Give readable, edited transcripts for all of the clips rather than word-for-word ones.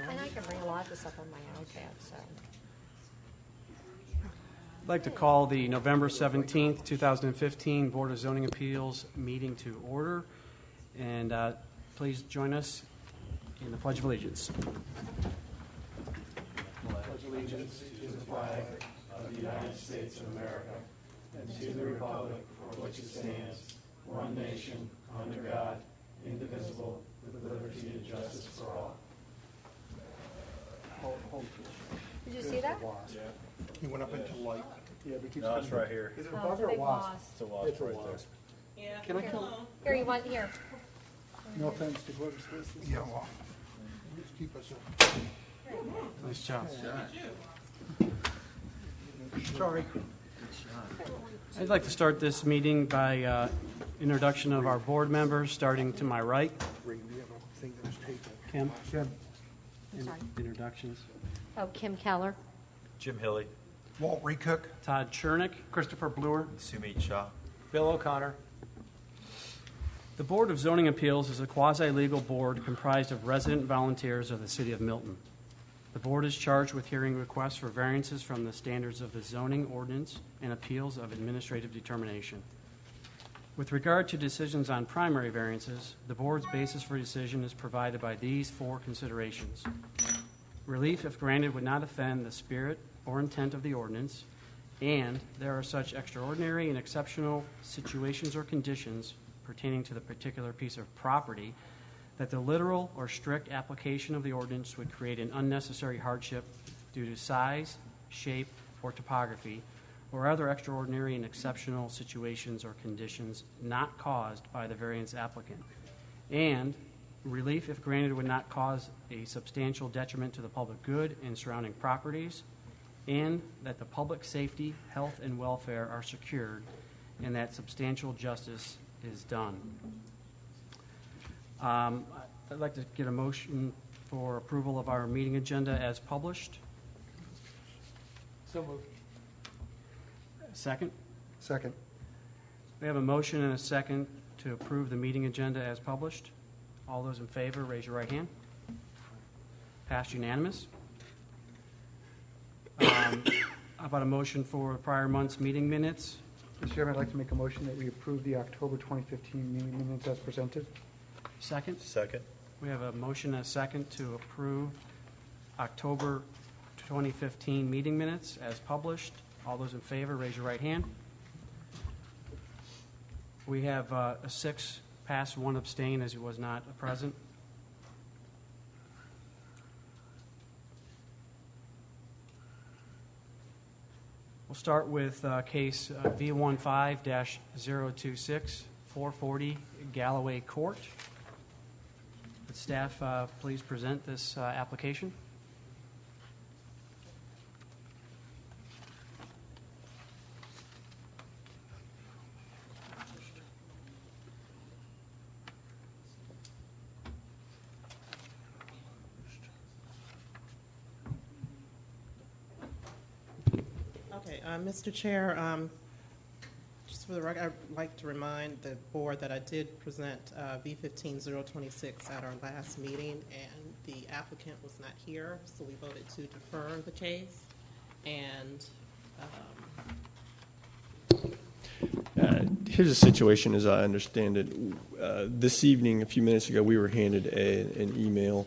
And I can bring a lot of this up on my iPad, so. I'd like to call the November 17th, 2015 Board of Zoning Appeals meeting to order. And please join us in the Pledge of Allegiance. Pledge allegiance to the flag of the United States of America and to the republic for which it stands, one nation, under God, indivisible, with liberty and justice for all. Did you see that? Yeah. He went up into light. Yeah, but no, it's right here. Is it a Oh, bug it's a or a big wasp? wasp. It's a wasp It's a right wasp. Yeah. Can I Here. come? Here, you want, here. No offense to whoever's listening. Yeah, well, just keep us. Nice job. Sorry. I'd like to start this meeting by introduction of our board members, starting to my right. Ray, we have a thing that was taken. Kim, Sorry. introductions. Oh, Kim Keller. Jim Hilly, Walt Recook. Todd Chernick, Christopher Bluer, Sumit Shah. Bill O'Connor. The Board of Zoning Appeals is a quasi-legal board comprised of resident volunteers of the City of Milton. The board is charged with hearing requests for variances from the standards of the zoning ordinance and appeals of administrative determination. With regard to decisions on primary variances, the board's basis for decision is provided by these four considerations. Relief, if granted, would not offend the spirit or intent of the ordinance, and there are such extraordinary and exceptional situations or conditions pertaining to the particular piece of property that the literal or strict application of the ordinance would create an unnecessary hardship due to size, shape, or topography, or other extraordinary and exceptional situations or conditions not caused by the variance applicant. And relief, if granted, would not cause a substantial detriment to the public good and surrounding properties, and that the public safety, health, and welfare are secured, and that substantial justice is done. I'd like to get a motion for approval of our meeting agenda as published. So moved. Second? Second. We have a motion and a second to approve the meeting agenda as published. All those in favor, raise your right hand. Passed unanimous. How about a motion for prior month's meeting minutes? Mr. Chairman, I'd like to make a motion that we approve the October 2015 meeting minutes as presented. Second? Second. We have a motion and a second to approve October 2015 meeting minutes as published. All those in favor, raise your right hand. We have a 6 pass, 1 abstain, as he was not present. We'll start with case V15-026, 440 Galloway Court. Would staff please present this application? Okay, Mr. Chair, just for the record, I'd like to remind the board that I did present V15026 at our last meeting, and the applicant was not here, so we voted to defer the case. And here's the situation as I understand it. This evening, a few minutes ago, we were handed an email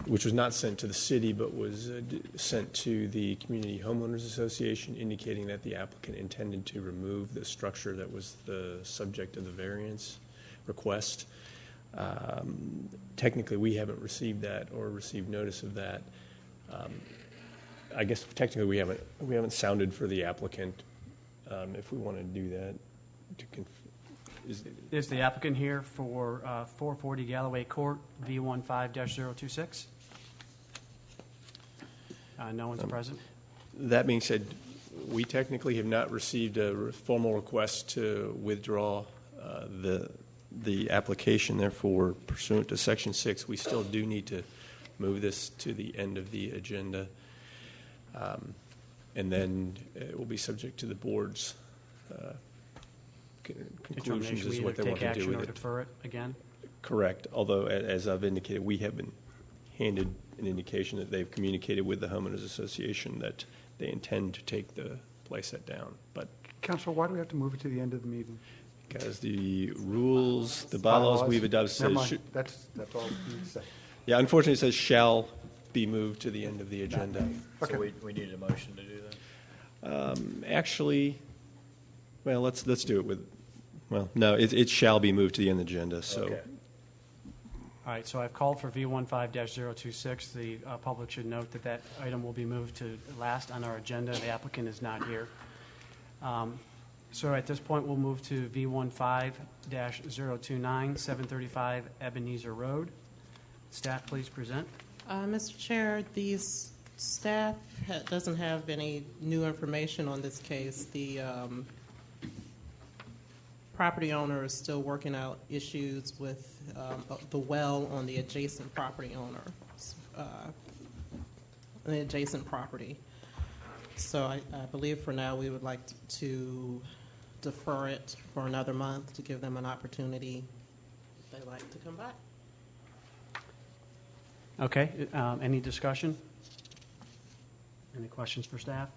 which was not sent to the city but was sent to the Community Homeowners Association, indicating that the applicant intended to remove the structure that was the subject of the variance request. Technically, we haven't received that or received notice of that. I guess technically we haven't sounded for the applicant if we want to do that. Is the applicant here for 440 Galloway Court, V15-026? No one's present. That being said, we technically have not received a formal request to withdraw the application. Therefore, pursuant to Section 6, we still do need to move this to the end of the agenda. And then it will be subject to the board's conclusions Determination, as we what either they want take to do action or with it. defer it again? Correct. Although, as I've indicated, we have been handed an indication that they've communicated with the homeowners association that they intend to take the playset down. But Counselor, why do we have to move it to the end of the meeting? because the rules, the bylaws we've adopted Never says, mind. That's all you need to say. yeah, unfortunately, it says shall be moved to the end of the agenda. Okay. So we need a motion to do that? Actually, well, let's do it with, well, no, it shall be moved to the end of the agenda, so. Okay. All right, so I've called for V15-026. The public should note that that item will be moved to last on our agenda. The applicant is not here. So at this point, we'll move to V15-029, 735 Ebenezer Road. Staff, please present. Mr. Chair, these staff doesn't have any new information on this case. The property owner is still working out issues with the well on the adjacent property owner, the adjacent property. So I believe for now we would like to defer it for another month to give them an opportunity if they'd like to come back. Okay, any discussion? Any questions for staff?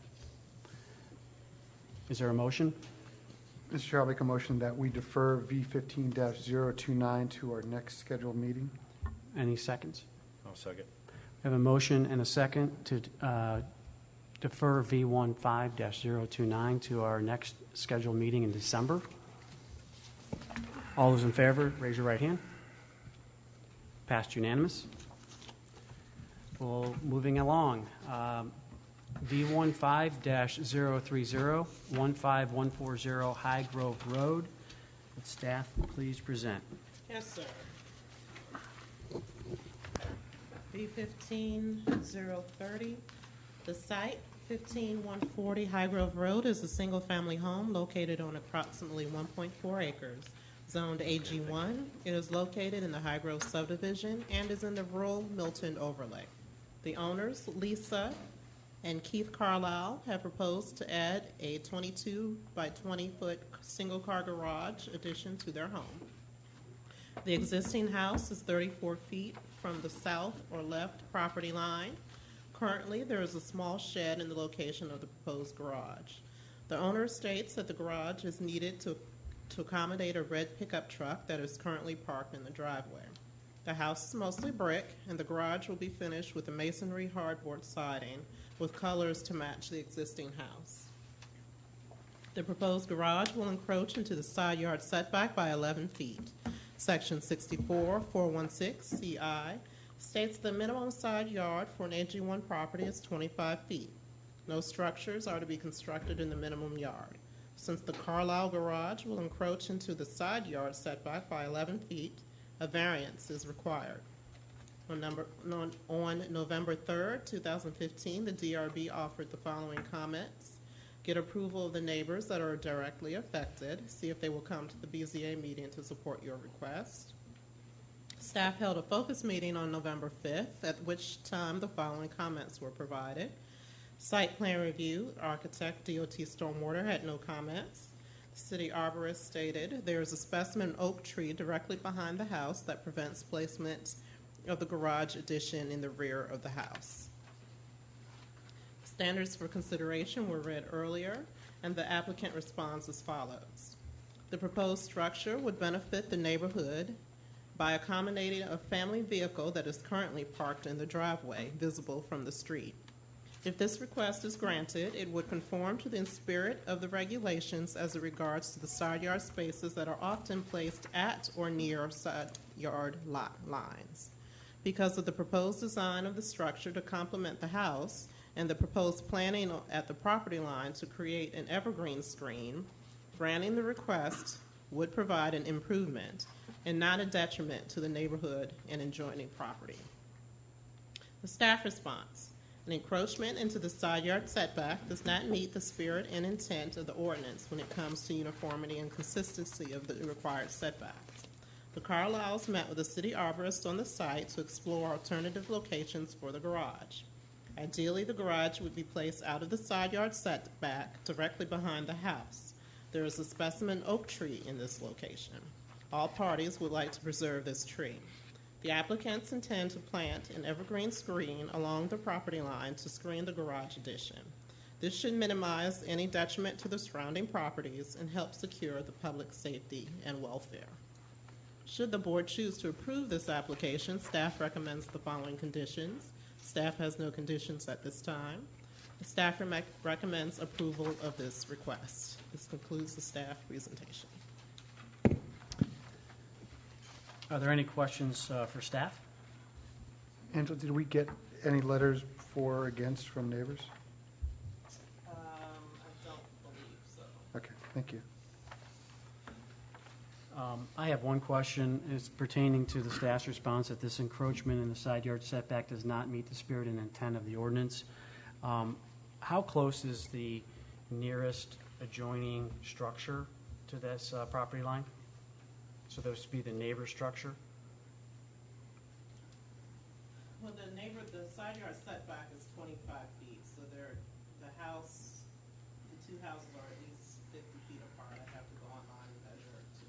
Is there a motion? Mr. Chair, I'll make a motion that we defer V15-029 to our next scheduled meeting. Any seconds? I'll second. We have a motion and a second to defer V15-029 to our next scheduled meeting in December. All those in favor, raise your right hand. Passed unanimous. Well, moving along. V15-030, 15140 High Grove Road. Would staff please present? Yes, sir. B15030. The site, 15140 High Grove Road, is a single-family home located on approximately 1.4 acres, zoned AG1. It is located in the High Grove subdivision and is in the rural Milton overlay. The owners, Lisa and Keith Carlisle, have proposed to add a 22 by 20 foot single-car garage addition to their home. The existing house is 34 feet from the south or left property line. Currently, there is a small shed in the location of the proposed garage. The owner states that the garage is needed to accommodate a red pickup truck that is currently parked in the driveway. The house is mostly brick, and the garage will be finished with a masonry hardboard siding with colors to match the existing house. The proposed garage will encroach into the side yard setback by 11 feet. Section 64-416 CI states the minimum side yard for an AG1 property is 25 feet. No structures are to be constructed in the minimum yard. Since the Carlisle garage will encroach into the side yard setback by 11 feet, a variance is required. On November 3rd, 2015, the DRB offered the following comments. Get approval of the neighbors that are directly affected. See if they will come to the BZA meeting to support your request. Staff held a focus meeting on November 5th, at which time the following comments were provided. Site plan review, architect DOT Stormwater had no comments. The city arborist stated there is a specimen oak tree directly behind the house that prevents placement of the garage addition in the rear of the house. Standards for consideration were read earlier, and the applicant responds as follows. The proposed structure would benefit the neighborhood by accommodating a family vehicle that is currently parked in the driveway, visible from the street. If this request is granted, it would conform to the spirit of the regulations as it regards to the side yard spaces that are often placed at or near side yard lot lines. Because of the proposed design of the structure to complement the house, and the proposed planning at the property line to create an evergreen screen, granting the request would provide an improvement and not a detriment to the neighborhood and adjoining property. The staff response: an encroachment into the side yard setback does not meet the spirit and intent of the ordinance when it comes to uniformity and consistency of the required setbacks. The Carlisles met with the city arborist on the site to explore alternative locations for the garage. Ideally, the garage would be placed out of the side yard setback directly behind the house. There is a specimen oak tree in this location. All parties would like to preserve this tree. The applicants intend to plant an evergreen screen along the property line to screen the garage addition. This should minimize any detriment to the surrounding properties and help secure the public safety and welfare. Should the board choose to approve this application, staff recommends the following conditions. Staff has no conditions at this time. The staff recommends approval of this request. This concludes the staff presentation. Are there any questions for staff? Angela, did we get any letters for or against from neighbors? I don't believe so. Okay, thank you. I have one question. It's pertaining to the staff's response that this encroachment in the side yard setback does not meet the spirit and intent of the ordinance. How close is the nearest adjoining structure to this property line? So this would be the neighbor structure? Well, the side yard setback is 25 feet, so the two houses are at least 50 feet apart. I have to go online and measure it to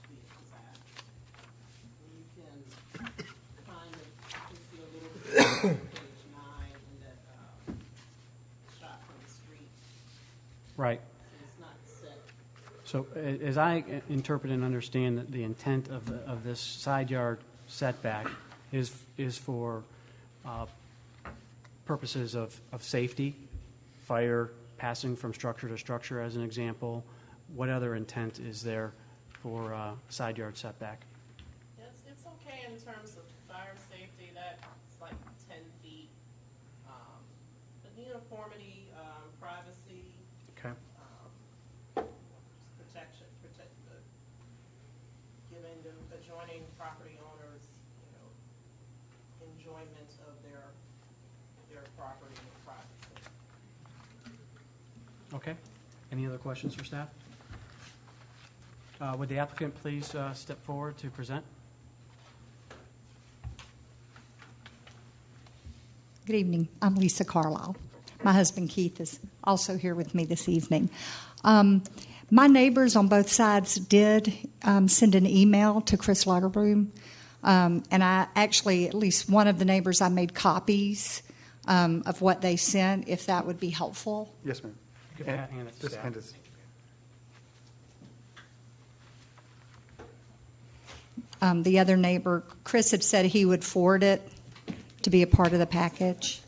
be exact. And you can kind of, you can see a little bit on page 9 in that shot from the street. Right. It's not set. So as I interpret and understand that the intent of this side yard setback is for purposes of safety, fire, passing from structure to structure as an example. What other intent is there for side yard setback? It's okay in terms of fire safety. That's like 10 feet. But uniformity, privacy, Okay. giving the adjoining property owners, enjoyment of their property and privacy. Okay. Any other questions for staff? Would the applicant please step forward to present? Good evening. I'm Lisa Carlisle. My husband Keith is also here with me this evening. My neighbors on both sides did send an email to Chris Lagerbroom, and I actually, at least one of the neighbors, I made copies of what they sent, if that would be helpful. Yes, ma'am. Hand it to Just staff. hand it. The other neighbor, Chris, had said he would forward it to be a part of the package.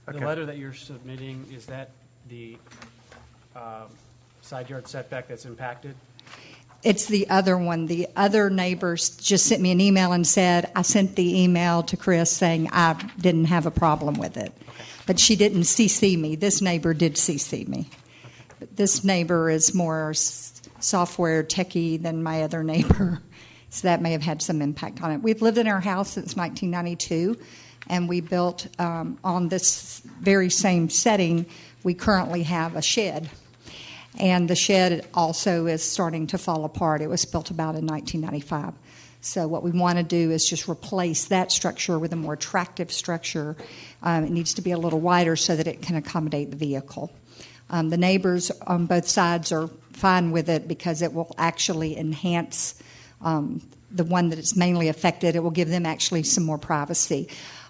The Okay. letter that you're submitting, is that the side yard setback that's impacted? It's the other one. The other neighbors just sent me an email and said, I sent the email to Chris saying I didn't have a problem with it. Okay. But she didn't CC me. This neighbor did CC me. But this neighbor is more software techie than my other neighbor. So that may have had some impact on it. We've lived in our house since 1992, and we built on this very same setting. We currently have a shed. And the shed also is starting to fall apart. It was built about in 1995. So what we want to do is just replace that structure with a more attractive structure. It needs to be a little wider so that it can accommodate the vehicle. The neighbors on both sides are fine with it because it will actually enhance the one that is mainly affected. It will give them actually some more privacy.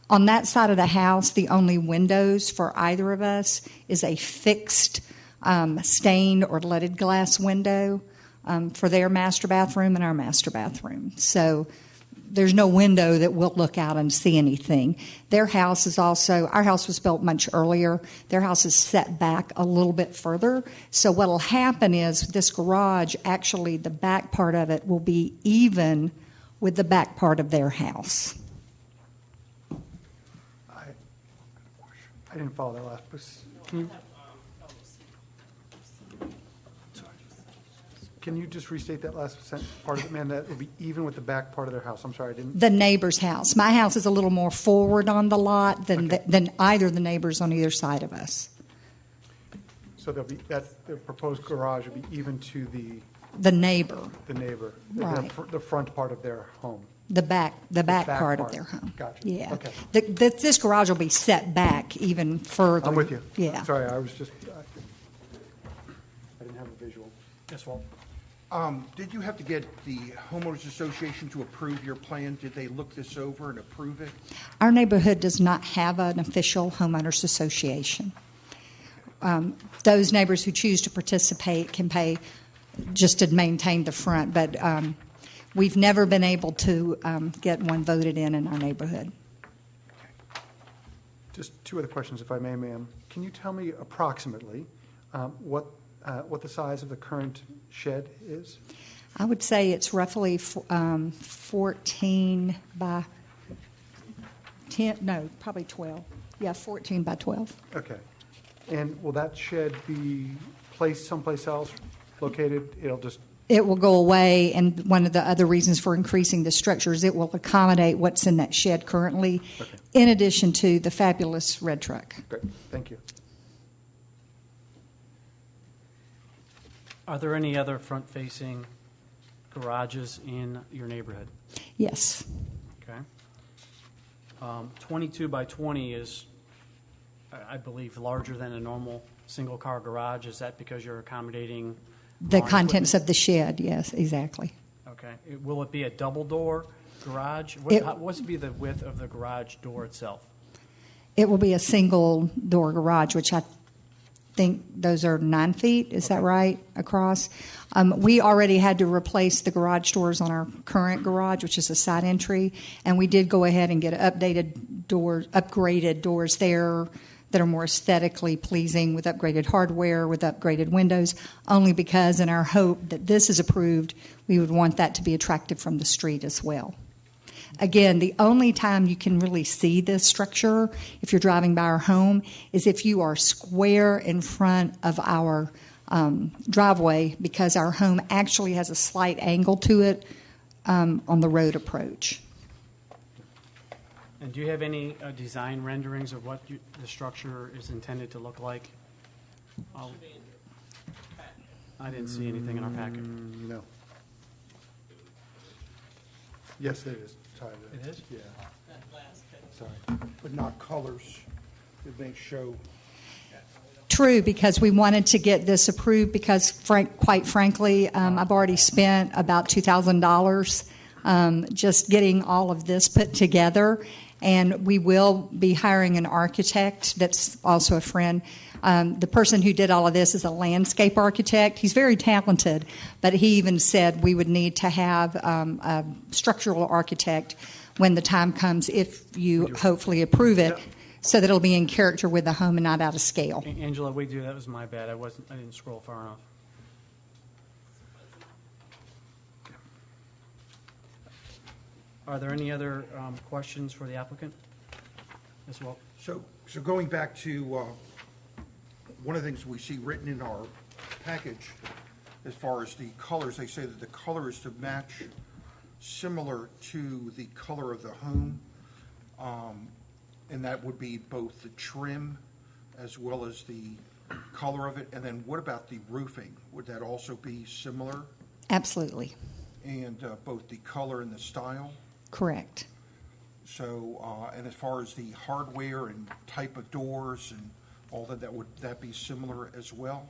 On that side of the house, the only windows for either of us is a fixed stained or leaded glass window for their master bathroom and our master bathroom. So there's no window that we'll look out and see anything. Their house is also, our house was built much earlier. Their house is set back a little bit further. So what will happen is this garage, actually the back part of it will be even with the back part of their house. I didn't follow that last, but can you just restate that last part of it, man? That would be even with the back part of their house. I'm sorry, I didn't. The neighbor's house. My house is a little more forward on the lot than Okay. than either the neighbors on either side of us. So there'll be, the proposed garage will be even to The neighbor, the neighbor, Right. the front part of their home. the back back part of part. their home. Gotcha. Yeah. Okay. This garage will be set back even further. I'm with you. Yeah. Sorry, I didn't have a visual. Yes, Walt? Did you have to get the homeowners association to approve your plan? Did they look this over and approve it? Our neighborhood does not have an official homeowners association. Those neighbors who choose to participate can pay just to maintain the front, but we've never been able to get one voted in our neighborhood. Just two other questions, if I may, ma'am. Can you tell me approximately what the size of the current shed is? I would say it's roughly 14 by 10, no, probably 12. Yeah, 14 by 12. Okay. And will that shed be placed someplace else, located? It will go away, and one of the other reasons for increasing the structure is it will accommodate what's in that shed currently, Okay. in addition to the fabulous red truck. Great, thank you. Are there any other front-facing garages in your neighborhood? Yes. Okay. 22 by 20 is, I believe, larger than a normal single-car garage. Is that because you're accommodating The lawn contents equipment? of the shed, yes, exactly. Okay. Will it be a double-door garage? What's be the width of the garage door itself? It will be a single door garage, which I think those are 9 feet. Is that right? Across. We already had to replace the garage doors on our current garage, which is a side entry, and we did go ahead and get upgraded doors there that are more aesthetically pleasing with upgraded hardware, with upgraded windows, only because in our hope that this is approved, we would want that to be attractive from the street as well. Again, the only time you can really see this structure, if you're driving by our home, is if you are square in front of our driveway, because our home actually has a slight angle to it on the road approach. And do you have any design renderings of what the structure is intended to look like? I didn't see anything in our packet. No. Yes, it is. Sorry. It is? Yeah. Sorry. But not colors. Did they show? True, because we wanted to get this approved because, quite frankly, I've already spent about $2,000 just getting all of this put together, and we will be hiring an architect that's also a friend. The person who did all of this is a landscape architect. He's very talented, but he even said we would need to have a structural architect when the time comes, if you hopefully approve it, so that it'll be in character with the home and not out of scale. Angela, that was my bad. I didn't scroll far enough. Are there any other questions for the applicant? Ms. Welk? So going back to one of the things we see written in our package, as far as the colors, they say that the color is to match similar to the color of the home, and that would be both the trim as well as the color of it. And then what about the roofing? Would that also be similar? Absolutely. And both the color and the style? Correct. So, and as far as the hardware and type of doors and all that, would that be similar as well?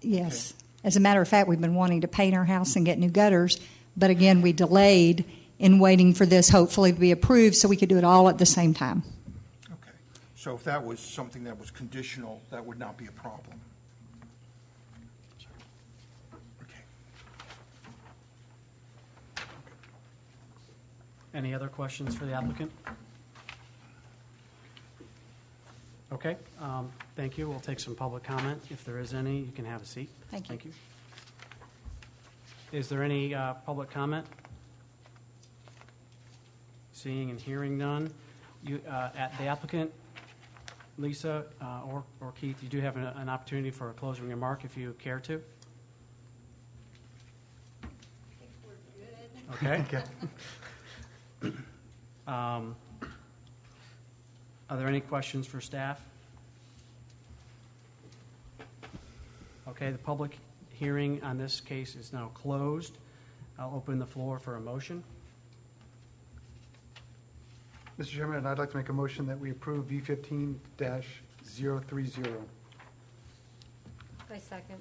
Yes. As a matter of fact, we've been wanting to paint our house and get new gutters, but again, we delayed in waiting for this hopefully to be approved so we could do it all at the same time. Okay. So if that was something that was conditional, that would not be a problem? Okay. Any other questions for the applicant? Okay, thank you. We'll take some public comment. If there is any, you can have a seat. Thank you. Is there any public comment? Seeing and hearing none. The applicant Lisa or Keith, you do have an opportunity for a closing remark if you care to. Okay. Are there any questions for staff? Okay, the public hearing on this case is now closed. I'll open the floor for a motion. Mr. Chairman, I'd like to make a motion that we approve V15-030. I second.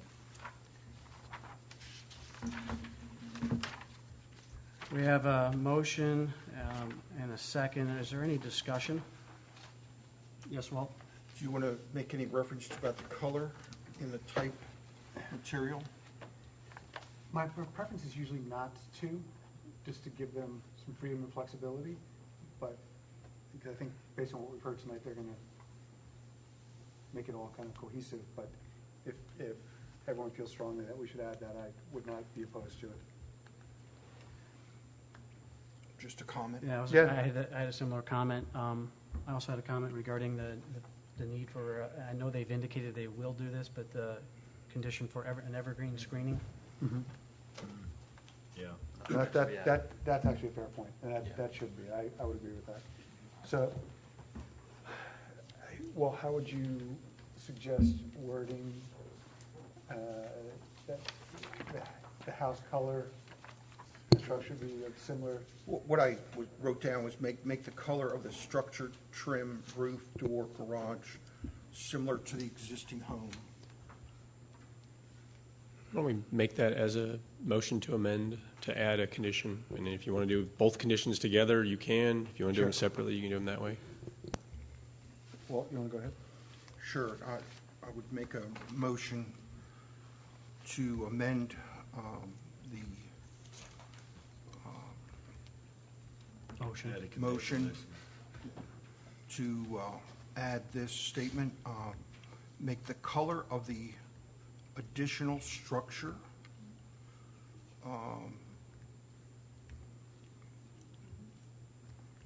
We have a motion and a second. Is there any discussion? Yes, Walt? Do you want to make any reference about the color and the type material? My preference is usually not to, just to give them some freedom and flexibility, but because I think based on what we've heard tonight, they're going to make it all kind of cohesive, but if everyone feels strongly that we should add that, I would not be opposed to it. Just a comment? Yeah, I had a similar comment. I also had a comment regarding the need for, I know they've indicated they will do this, but the condition for an evergreen screening. Mm-hmm. Yeah. That's actually a fair point, and that should be. I would agree with that. So, well, how would you suggest wording that the house color structure be similar? What I wrote down was make the color of the structure, trim, roof, door, garage similar to the existing home. Why don't we make that as a motion to amend, to add a condition? And if you want to do both conditions together, you can. If you want to do them separately, you can do them that way. Well, you want to go ahead? Sure. I would make a motion to amend the motion to add this statement, make the color of the additional structure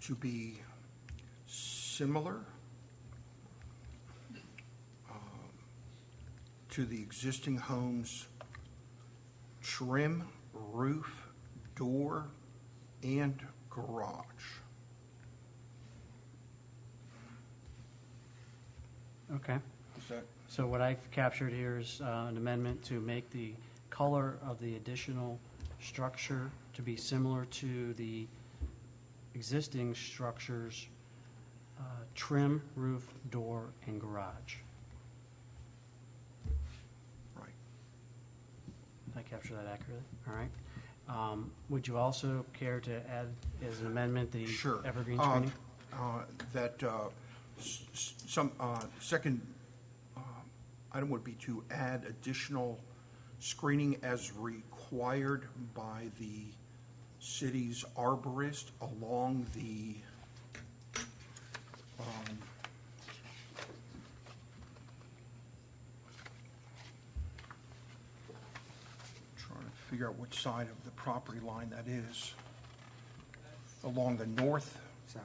to be similar to the existing home's trim, roof, door, and garage. Okay. Is that So what I've captured here is an amendment to make the color of the additional structure to be similar to the existing structure's trim, roof, door, and garage. right? Did I capture that accurately? All right. Would you also care to add as an amendment the Sure. evergreen screening? That second item would be to add additional screening as required by the city's arborist along the trying to figure out which side of the property line that is. Along the north, South.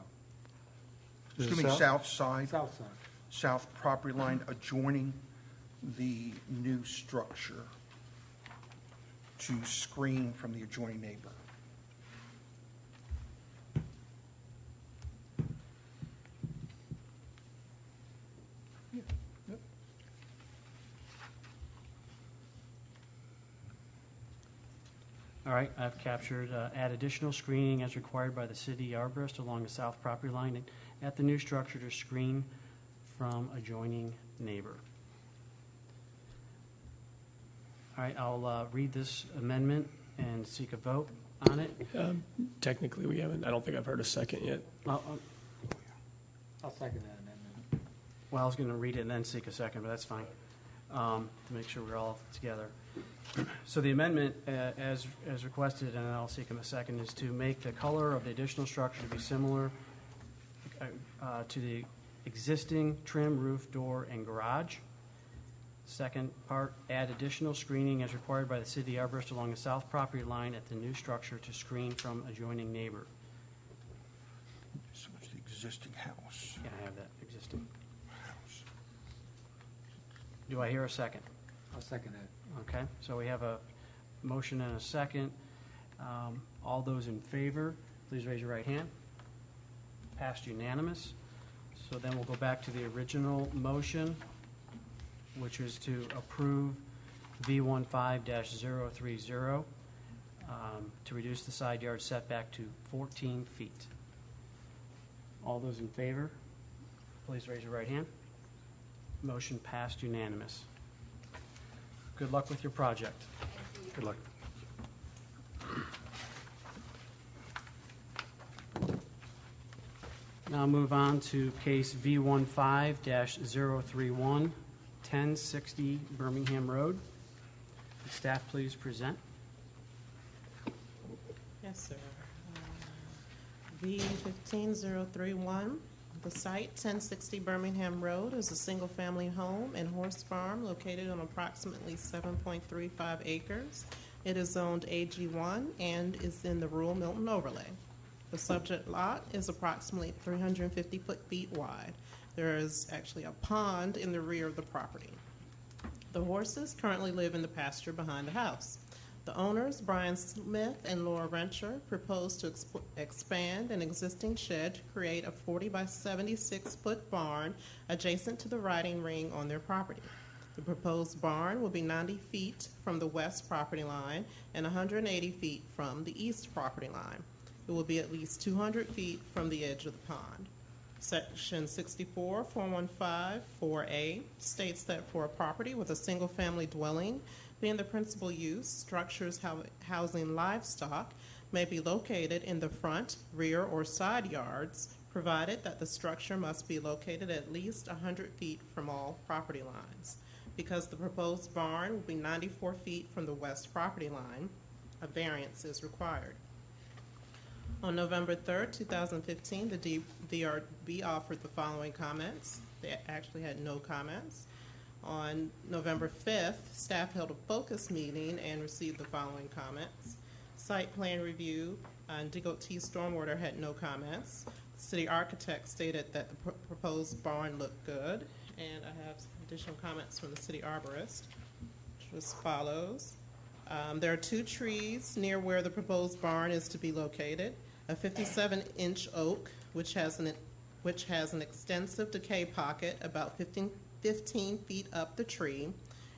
excuse me, south side. South side. South property line adjoining the new structure to screen from the adjoining neighbor. All right, I've captured add additional screening as required by the city arborist along the south property line at the new structure to screen from adjoining neighbor. All right, I'll read this amendment and seek a vote on it. Technically, we haven't. I don't think I've heard a second yet. Well, I'll second that amendment. I was going to read it and then seek a second, but that's fine, to make sure we're all together. So the amendment, as requested, and I'll seek a second, is to make the color of the additional structure to be similar to the existing trim, roof, door, and garage. Second part, add additional screening as required by the city arborist along the south property line at the new structure to screen from adjoining neighbor. So it's the existing house. Yeah, I have that existing. House. Do I hear a second? I'll second that. Okay, so we have a motion and a second. All those in favor, please raise your right hand. Passed unanimous. So then we'll go back to the original motion, which is to approve V15-030 to reduce the side yard setback to 14 feet. All those in favor, please raise your right hand. Motion passed unanimous. Good luck with your project. Good luck. Now move on to case V15-031, 1060 Birmingham Road. Would staff please present? Yes, sir. V15031, the site, 1060 Birmingham Road, is a single-family home and horse farm located on approximately 7.35 acres. It is zoned AG1 and is in the rural Milton overlay. The subject lot is approximately 350 feet wide. There is actually a pond in the rear of the property. The horses currently live in the pasture behind the house. The owners, Brian Smith and Laura Rencher, propose to expand an existing shed to create a 40 by 76-foot barn adjacent to the riding ring on their property. The proposed barn will be 90 feet from the west property line and 180 feet from the east property line. It will be at least 200 feet from the edge of the pond. Section 64-415-4A states that for a property with a single-family dwelling being the principal use, structures housing livestock may be located in the front, rear, or side yards, provided that the structure must be located at least 100 feet from all property lines. Because the proposed barn will be 94 feet from the west property line, a variance is required. On November 3rd, 2015, the DRB offered the following comments. They actually had no comments. On November 5th, staff held a focus meeting and received the following comments. Site plan review and DOT stormwater had no comments. The city architect stated that the proposed barn looked good, and I have some additional comments from the city arborist, which was as follows. There are 2 trees near where the proposed barn is to be located. A 57-inch oak, which has an extensive decay pocket about 15 feet up the tree,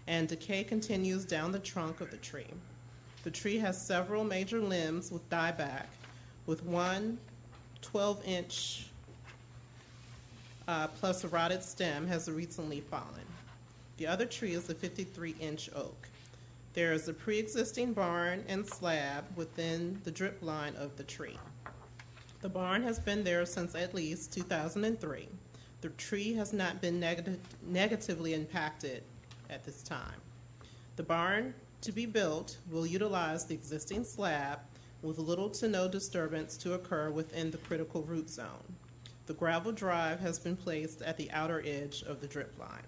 and decay continues down the trunk of the tree. The tree has several major limbs with dieback, with one 12-inch plus a rotted stem has recently fallen. The other tree is a 53-inch oak. There is a pre-existing barn and slab within the drip line of the tree. The barn has been there since at least 2003. The tree has not been negatively impacted at this time. The barn to be built will utilize the existing slab with little to no disturbance to occur within the critical root zone. The gravel drive has been placed at the outer edge of the drip line.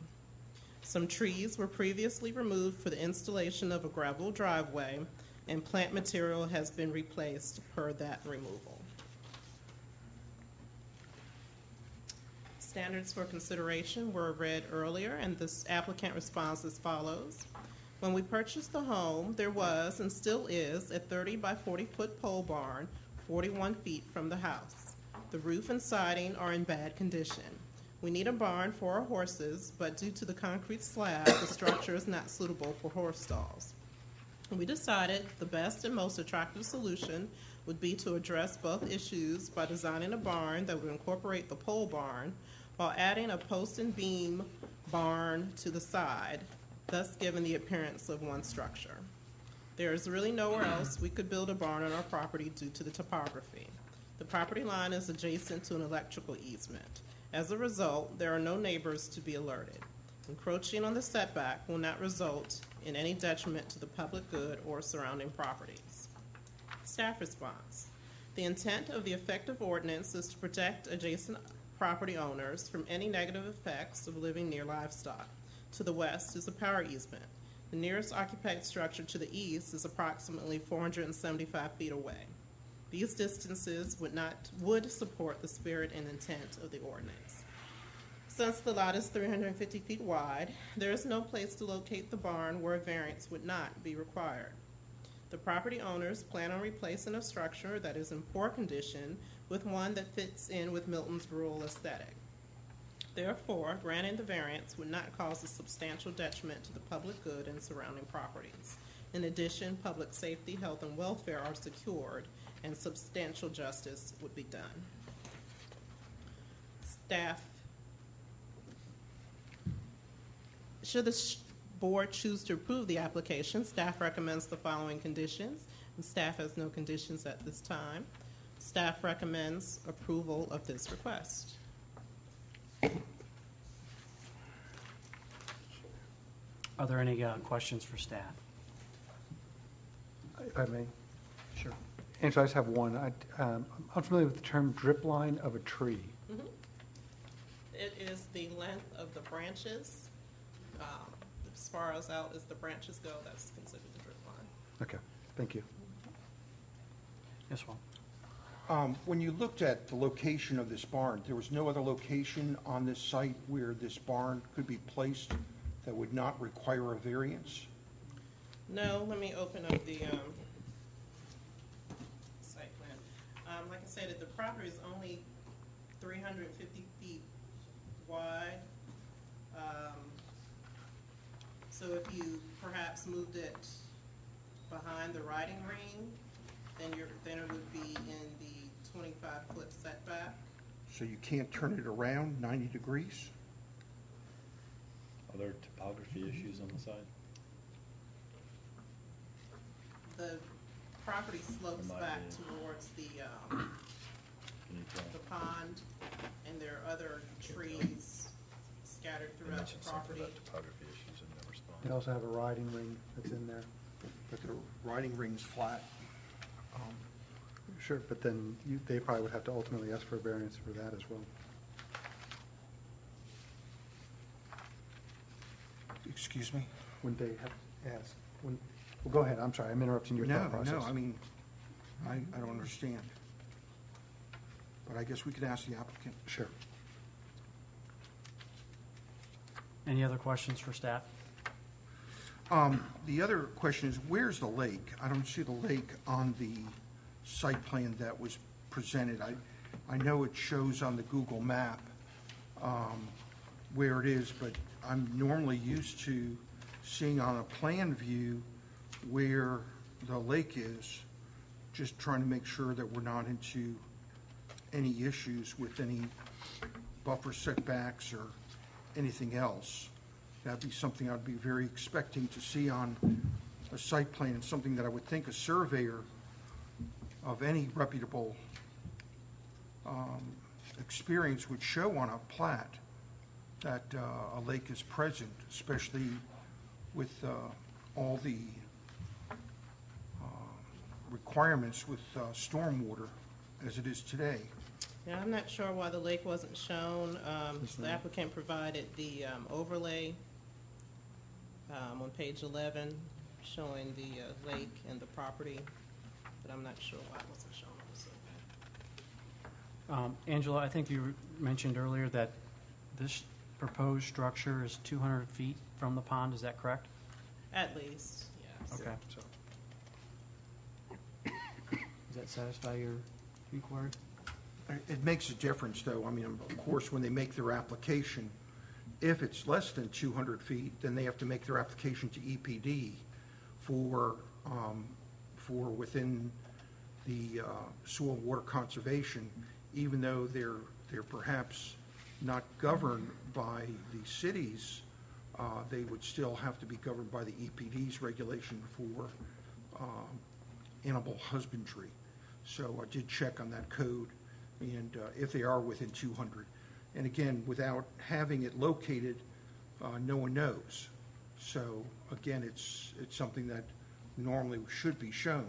Some trees were previously removed for the installation of a gravel driveway, and plant material has been replaced per that removal. Standards for consideration were read earlier, and this applicant responds as follows. When we purchased the home, there was and still is a 30 by 40 foot pole barn 41 feet from the house. The roof and siding are in bad condition. We need a barn for our horses, but due to the concrete slab, the structure is not suitable for horse stalls. We decided the best and most attractive solution would be to address both issues by designing a barn that would incorporate the pole barn while adding a post and beam barn to the side, thus giving the appearance of one structure. There is really nowhere else we could build a barn on our property due to the topography. The property line is adjacent to an electrical easement. As a result, there are no neighbors to be alerted. Encroaching on the setback will not result in any detriment to the public good or surrounding properties. Staff response. The intent of the effective ordinance is to protect adjacent property owners from any negative effects of living near livestock. To the west is a power easement. The nearest occupied structure to the east is approximately 475 feet away. These distances would support the spirit and intent of the ordinance. Since the lot is 350 feet wide, there is no place to locate the barn where a variance would not be required. The property owners plan on replacing a structure that is in poor condition with one that fits in with Milton's rural aesthetic. Therefore, granting the variance would not cause a substantial detriment to the public good and surrounding properties. In addition, public safety, health, and welfare are secured, and substantial justice would be done. Staff, should the board choose to approve the application, staff recommends the following conditions, and staff has no conditions at this time. Staff recommends approval of this request. Are there any questions for staff? If I may. Sure. Angela, I just have one. I'm unfamiliar with the term drip line of a tree. It is the length of the branches. As far as out as the branches go, that's considered the drip line. Okay, thank you. Yes, Will. When you looked at the location of this barn, there was no other location on this site where this barn could be placed that would not require a variance? No, let me open up the site plan. Like I said, the property is only 350 feet wide. So if you perhaps moved it behind the riding ring, then it would be in the 25-foot setback. So you can't turn it around 90 degrees? Are there topography issues on the side? The property slopes There might back be. towards the Can you tell? pond, and there are other trees scattered You throughout mentioned the something property. about topography issues in the response. They also have a riding ring that's in there. But the riding ring's flat. Sure, but then they probably would have to ultimately ask for a variance for that as well. Excuse me? Wouldn't they have asked? Well, go ahead, I'm sorry, I'm interrupting your thought process. No, I mean, I don't understand. But I guess we could ask the applicant. Sure. Any other questions for staff? The other question is, where's the lake? I don't see the lake on the site plan that was presented. I know it shows on the Google map where it is, but I'm normally used to seeing on a plan view where the lake is, just trying to make sure that we're not into any issues with any buffer setbacks or anything else. That'd be something I'd be very expecting to see on a site plan, and something that I would think a surveyor of any reputable experience would show on a plat, that a lake is present, especially with all the requirements with stormwater as it is today. Yeah, I'm not sure why the lake wasn't shown. The applicant provided the overlay on page 11, showing the lake and the property, but I'm not sure why it wasn't shown on the survey. Angela, I think you mentioned earlier that this proposed structure is 200 feet from the pond, is that correct? At least, yes. Okay. Does that satisfy your inquiry? It makes a difference, though. I mean, of course, when they make their application, if it's less than 200 feet, then they have to make their application to EPD for within the soil and water conservation, even though they're perhaps not governed by the cities, they would still have to be governed by the EPD's regulation for animal husbandry. So I did check on that code, and if they are within 200. And again, without having it located, no one knows. So again, it's something that normally should be shown.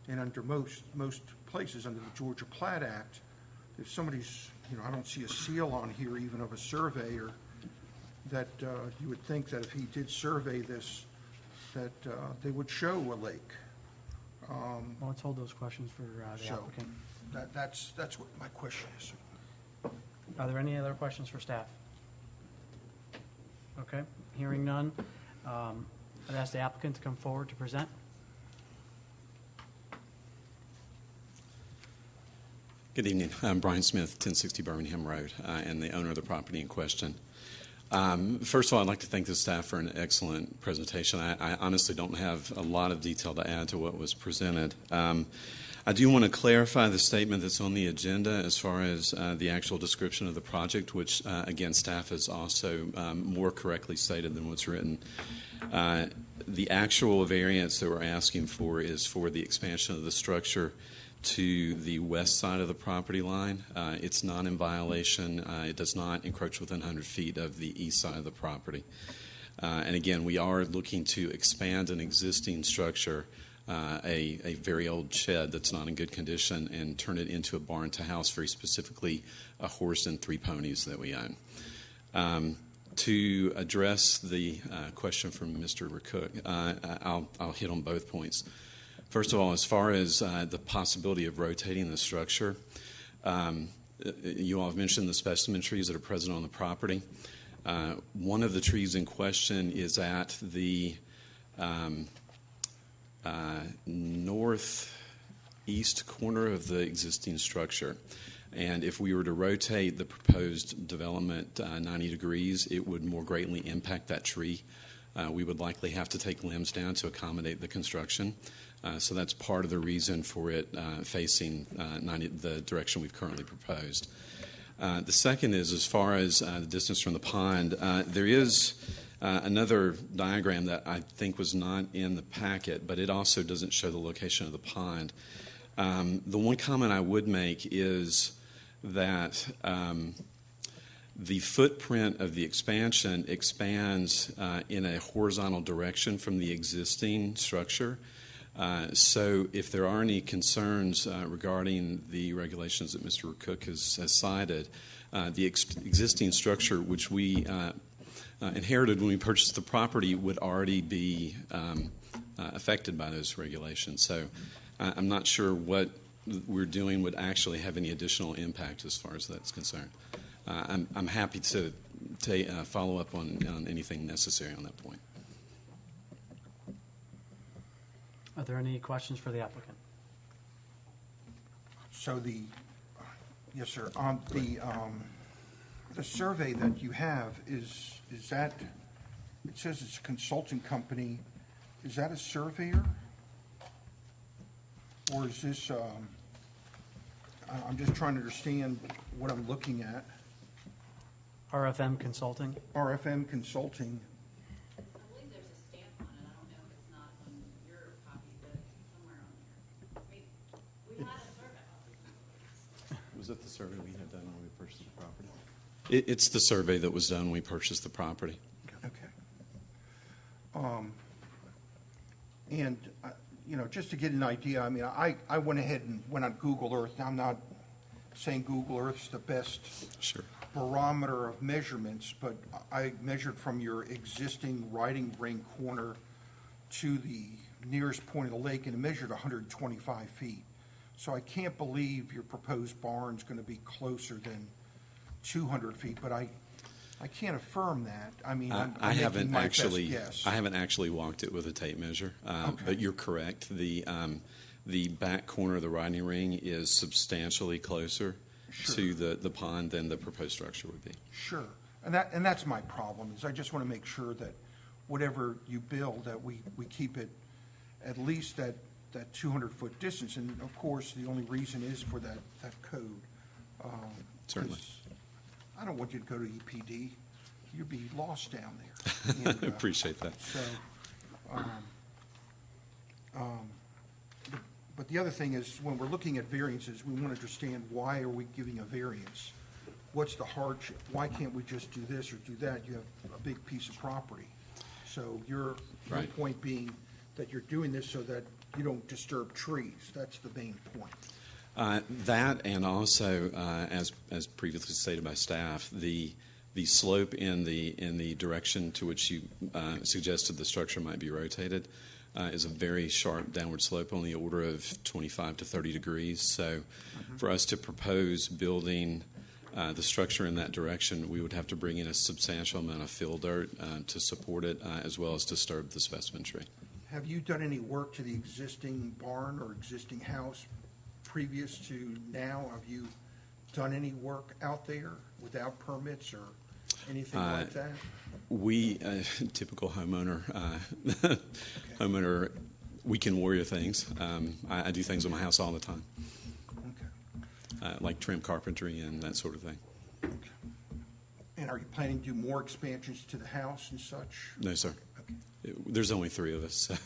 And under most places, under the Georgia Plat Act, if somebody's, I don't see a seal on here even of a surveyor, that you would think that if he did survey this, that they would show a lake. Well, let's hold those questions for the So applicant. that's what my question is. Are there any other questions for staff? Okay, hearing none. I'd ask the applicant to come forward to present. Good evening. I'm Brian Smith, 1060 Birmingham Road, and the owner of the property in question. First of all, I'd like to thank the staff for an excellent presentation. I honestly don't have a lot of detail to add to what was presented. I do want to clarify the statement that's on the agenda as far as the actual description of the project, which, again, staff has also more correctly stated than what's written. The actual variance that we're asking for is for the expansion of the structure to the west side of the property line. It's not in violation. It does not encroach within 100 feet of the east side of the property. And again, we are looking to expand an existing structure, a very old shed that's not in good condition, and turn it into a barn to house very specifically a horse and 3 ponies that we own. To address the question from Mr. Recook, I'll hit on both points. First of all, as far as the possibility of rotating the structure, you all have mentioned the specimen trees that are present on the property. One of the trees in question is at the northeast corner of the existing structure. And if we were to rotate the proposed development 90 degrees, it would more greatly impact that tree. We would likely have to take limbs down to accommodate the construction. So that's part of the reason for it facing the direction we've currently proposed. The second is, as far as the distance from the pond, there is another diagram that I think was not in the packet, but it also doesn't show the location of the pond. The one comment I would make is that the footprint of the expansion expands in a horizontal direction from the existing structure. So if there are any concerns regarding the regulations that Mr. Cook has cited, the existing structure, which we inherited when we purchased the property, would already be affected by those regulations. So I'm not sure what we're doing would actually have any additional impact as far as that's concerned. I'm happy to follow up on anything necessary on that point. Are there any questions for the applicant? So yes, sir. The survey that you have is that, it says it's a consulting company. Is that a surveyor? Or is this, I'm just trying to understand what I'm looking at. RFM Consulting? RFM Consulting. I believe there's a stamp on it. I don't know if it's not on your copy, but somewhere on there. We had a survey. Was that the survey we had done when we purchased the property? It's the survey that was done when we purchased the property. Okay. And, just to get an idea, I mean, I went ahead and went on Google Earth. Now, I'm not saying Google Earth's the best Sure. barometer of measurements, but I measured from your existing riding ring corner to the nearest point of the lake, and it measured 125 feet. So I can't believe your proposed barn's going to be closer than 200 feet, but I can't affirm that. I mean, I'm I making haven't my actually. best guess. I haven't actually walked it with a tape measure, Okay. but you're correct. The back corner of the riding ring is substantially closer Sure. to the pond than the proposed structure would be. Sure, and that's my problem, is I just want to make sure that whatever you build, that we keep it at least that 200-foot distance, and of course, the only reason is for that code. Certainly. 'Cause I don't want you to go to EPD, you'd be lost down there. And, I appreciate that. So, but the other thing is, when we're looking at variances, we want to understand, why are we giving a variance? What's the hardship? Why can't we just do this or do that? You have a big piece of property. So your Right. point being that you're doing this so that you don't disturb trees. That's the main point. That, and also, as previously stated by staff, the slope in the direction to which you suggested the structure might be rotated is a very sharp downward slope on the order of 25 to 30 degrees. So for us to propose building the structure in that direction, we would have to bring in a substantial amount of fill dirt to support it, as well as disturb the specimen tree. Have you done any work to the existing barn or existing house previous to now? Have you done any work out there without permits or anything like that? We, typical homeowner, homeowner, weekend warrior things. I do things on my house all the time, Okay. like trim carpentry and that sort of thing. And are you planning to do more expansions to the house and such? No, sir. Okay. There's only 3 of us, so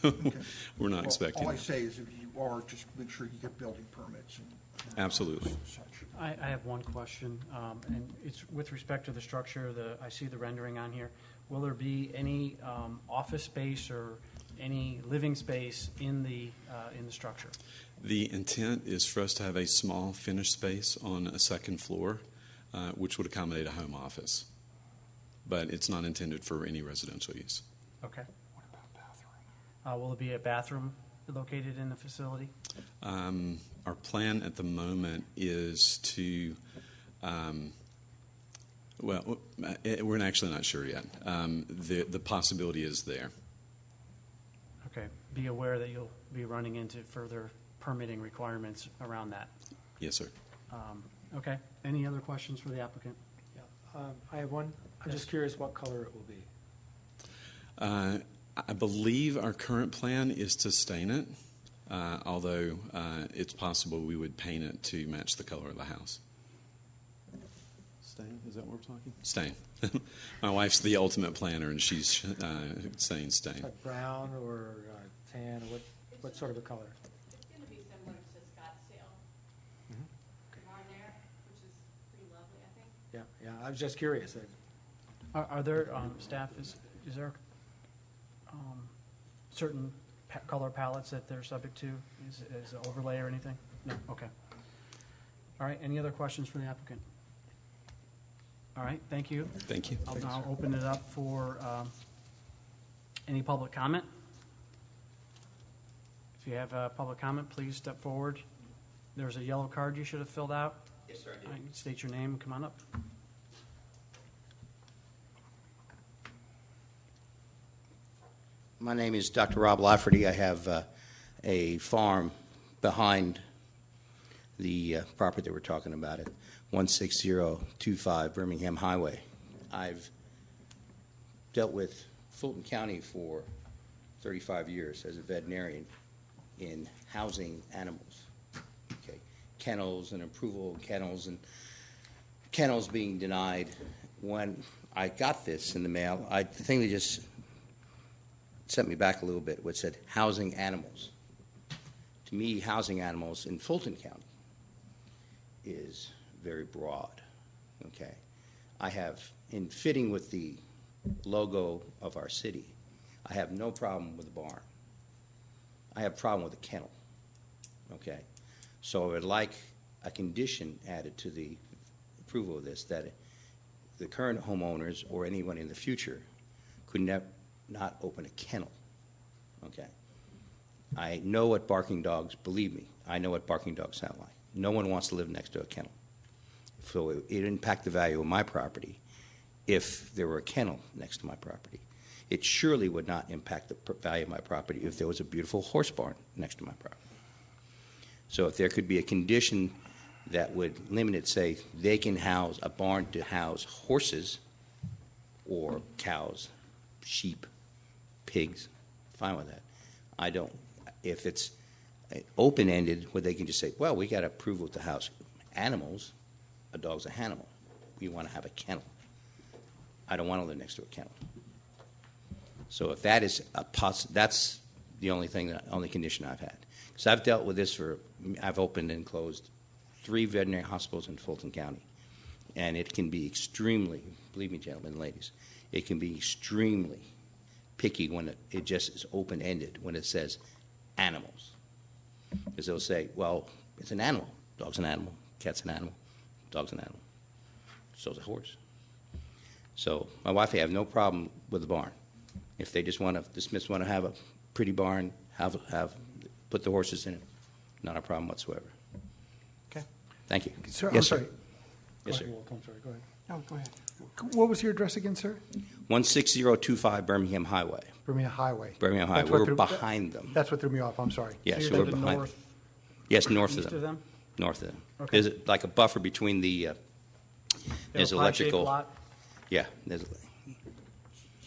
we're not Well, expecting all I that. say is if you are, just make sure you get building permits and Absolutely. such. I have one question, and it's with respect to the structure. I see the rendering on here. Will there be any office space or any living space in the structure? The intent is for us to have a small finished space on a second floor, which would accommodate a home office. But it's not intended for any residential use. Okay. What about bathroom? Will there be a bathroom located in the facility? Our plan at the moment is to, we're actually not sure yet. The possibility is there. Okay. Be aware that you'll be running into further permitting requirements around that. Yes, sir. Okay. Any other questions for the applicant? Yeah, I have one. I'm just curious what color it will be. I believe our current plan is to stain it, although it's possible we would paint it to match the color of the house. Stain? Is that what we're talking? Stain. My wife's the ultimate planner, and she's saying stain. Like brown or tan, or what sort of a color? It's going to be similar to Scottsdale. On there, which is pretty lovely, I think. Yeah, I was just curious. Are there, staff, is there certain color palettes that they're subject to? Is it overlay or anything? No? Okay. All right, any other questions for the applicant? All right, thank you. Thank you. I'll now open it up for any public comment. If you have a public comment, please step forward. There's a yellow card you should have filled out. Yes, sir, I did. All right, state your name and come on up. My name is Dr. Rob Lafferty. I have a farm behind the property that we're talking about at 16025 Birmingham Highway. I've dealt with Fulton County for 35 years as a veterinarian in housing animals. Okay, kennels and approval of kennels and kennels being denied. When I got this in the mail, the thing that just sent me back a little bit, which said housing animals. To me, housing animals in Fulton County is very broad, okay? I have, in fitting with the logo of our city, I have no problem with a barn. I have a problem with a kennel, okay? So I would like a condition added to the approval of this that the current homeowners or anyone in the future could not open a kennel, okay? I know what barking dogs, believe me, I know what barking dogs sound like. No one wants to live next to a kennel. So it impact the value of my property if there were a kennel next to my property. It surely would not impact the value of my property if there was a beautiful horse barn next to my property. So if there could be a condition that would limit it, say, they can house a barn to house horses or cows, sheep, pigs, fine with that. I don't, if it's open-ended where they can just say, well, we got approval to house animals, a dog's an animal. We want to have a kennel. I don't want to live next to a kennel. So if that is that's the only thing, only condition I've had. Because I've dealt with this I've opened and closed 3 veterinary hospitals in Fulton County. And it can be extremely, believe me, gentlemen and ladies, it can be extremely picky when it just is open-ended, when it says animals. Because they'll say, well, it's an animal. Dog's an animal. Cat's an animal. Dog's an animal. So's a horse. So my wife and I have no problem with the barn. If they just want to, the Smiths want to have a pretty barn, put the horses in it, not a problem whatsoever. Okay. Thank you. Sir, Yes, I'm sir. Yes, sir. I'm sorry, go ahead. No, go ahead. What was your address again, sir? 16025 Birmingham Highway. Birmingham Highway. Birmingham Highway. That's what We're threw- behind them. That's what threw me off, I'm sorry. Yeah, So so you're we're to the behind. north, Yes, north east of of them. them? North of them. Okay. There's like a buffer between the, They have there's a pie-shaped electrical. lot? Yeah, there's,